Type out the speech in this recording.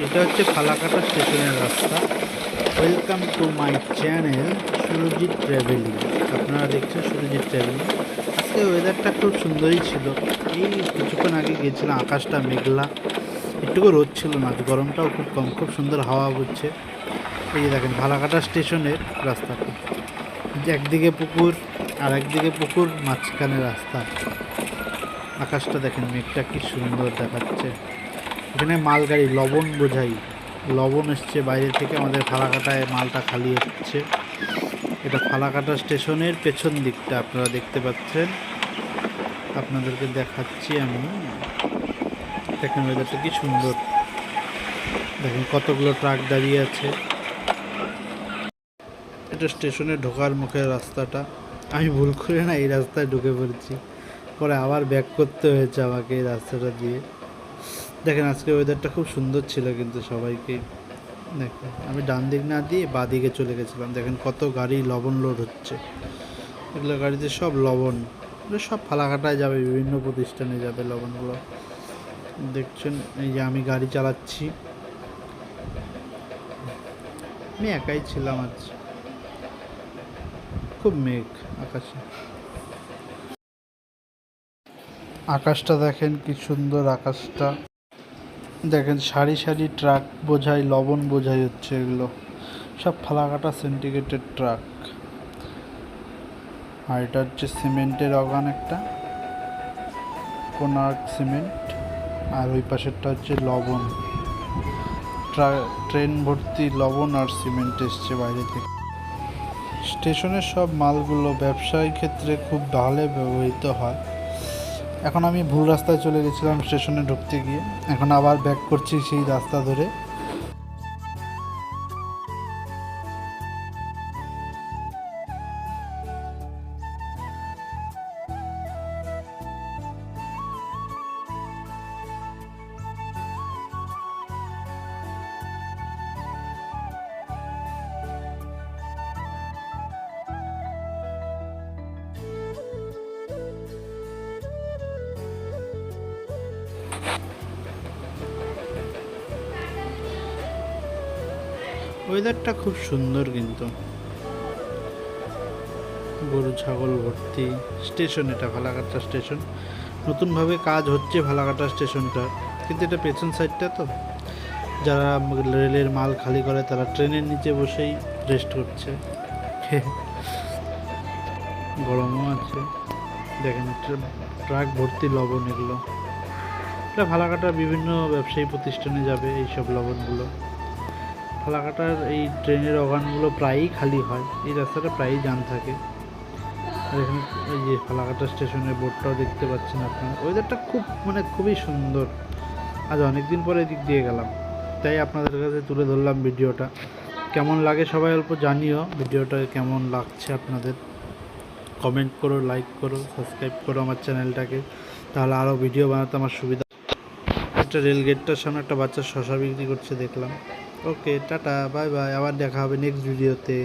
এটা হচ্ছে ফালাকাটা স্টেশনের রাস্তা। Welcome to my channel Surajit travelling. আপনারা দেখছেন সুরজিৎ ট্রাভেলিং। আজকে ওয়েদারটা খুব সুন্দরই ছিল। এই কিছুক্ষণ আগে গিয়েছিলাম, আকাশটা মেঘলা, একটুকু রোদ ছিল না, গরমটাও খুব কম, খুব সুন্দর হাওয়া হচ্ছে। এই যে দেখেন ফালাকাটা স্টেশনের রাস্তাটা, একদিকে পুকুর আর একদিকে পুকুর, মাঝখানে রাস্তা। আকাশটা দেখেন, মেঘটা কি সুন্দর দেখাচ্ছে। এখানে মালগাড়ি লবণ বোঝাই, লবণ এসছে বাইরে থেকে, আমাদের ফালাকাটায় মালটা খালি হচ্ছে। এটা ফালাকাটা স্টেশনের পেছন দিকটা আপনারা দেখতে পাচ্ছেন, আপনাদেরকে দেখাচ্ছি আমি। দেখেন ওয়েদারটা কি সুন্দর, দেখেন কতগুলো ট্রাক দাঁড়িয়ে আছে। এটা স্টেশনে ঢোকার মুখের রাস্তাটা। আমি ভুল করে না এই রাস্তায় ঢুকে পড়েছি, পরে আবার ব্যাক করতে হয়েছে আমাকে এই রাস্তাটা দিয়ে। দেখেন আজকে ওয়েদারটা খুব সুন্দর ছিল, কিন্তু সবাইকে দেখেন আমি ডান দিক না দিয়ে বাঁ দিকে চলে গেছিলাম। দেখেন কত গাড়ি লবণ লোড হচ্ছে, এগুলো গাড়িতে সব লবণ, সব ফালাকাটায় যাবে, বিভিন্ন প্রতিষ্ঠানে যাবে লবণগুলো। দেখছেন এই যে আমি গাড়ি চালাচ্ছি, আমি একাই ছিলাম আজ। খুব মেঘ আকাশে, আকাশটা দেখেন কি সুন্দর আকাশটা। দেখেন সারি সারি ট্রাক বোঝাই, লবণ বোঝাই হচ্ছে, এগুলো সব ফালাকাটা সিন্ডিকেটেড ট্রাক। আর এটা হচ্ছে সিমেন্টের অগান একটা, কোনার্ক সিমেন্ট। আর ওই পাশেরটা হচ্ছে লবণ, ট্রেন ভর্তি লবণ আর সিমেন্ট এসছে বাইরে থেকে। স্টেশনের সব মালগুলো ব্যবসায়িক ক্ষেত্রে খুব ভালো ব্যবহৃত হয়। এখন আমি ভুল রাস্তায় চলে গেছিলাম স্টেশনে ঢুকতে গিয়ে, এখন আবার ব্যাক করছি সেই রাস্তা ধরে। ওয়েদারটা খুব সুন্দর, কিন্তু গরু ছাগল ভর্তি স্টেশন। এটা ফালাকাটা স্টেশন, নতুনভাবে কাজ হচ্ছে ফালাকাটা স্টেশনটা, কিন্তু এটা পেছন সাইডটা তো, যারা রেলের মাল খালি করে তারা ট্রেনের নিচে বসেই রেস্ট করছে। গরমও আছে। দেখেন ট্রাক ভর্তি লবণ, এগুলো এটা ফালাকাটার বিভিন্ন ব্যবসায়ী প্রতিষ্ঠানে যাবে এইসব লবণগুলো। ফালাকাটার এই ট্রেনের অগানগুলো প্রায়ই খালি হয়, এই রাস্তাটা প্রায়ই জ্যাম থাকে। আর এখানে এই যে ফালাকাটা স্টেশনের বোর্ডটাও দেখতে পাচ্ছেন আপনারা। ওয়েদারটা খুব খুবই সুন্দর। আজ অনেকদিন পরে এদিক দিয়ে গেলাম, তাই আপনাদের কাছে তুলে ধরলাম ভিডিওটা। কেমন লাগে সবাই অল্প জানিও, ভিডিওটা কেমন লাগছে আপনাদের। কমেন্ট করো, লাইক করো, সাবস্ক্রাইব করো আমার চ্যানেলটাকে, তাহলে আরও ভিডিও বানাতে আমার সুবিধা। একটা রেল গেটটার সামনে একটা বাচ্চা শশা বিক্রি করছে দেখলাম। ওকে, টাটা, বাই বাই, আবার দেখা হবে নেক্সট ভিডিওতে।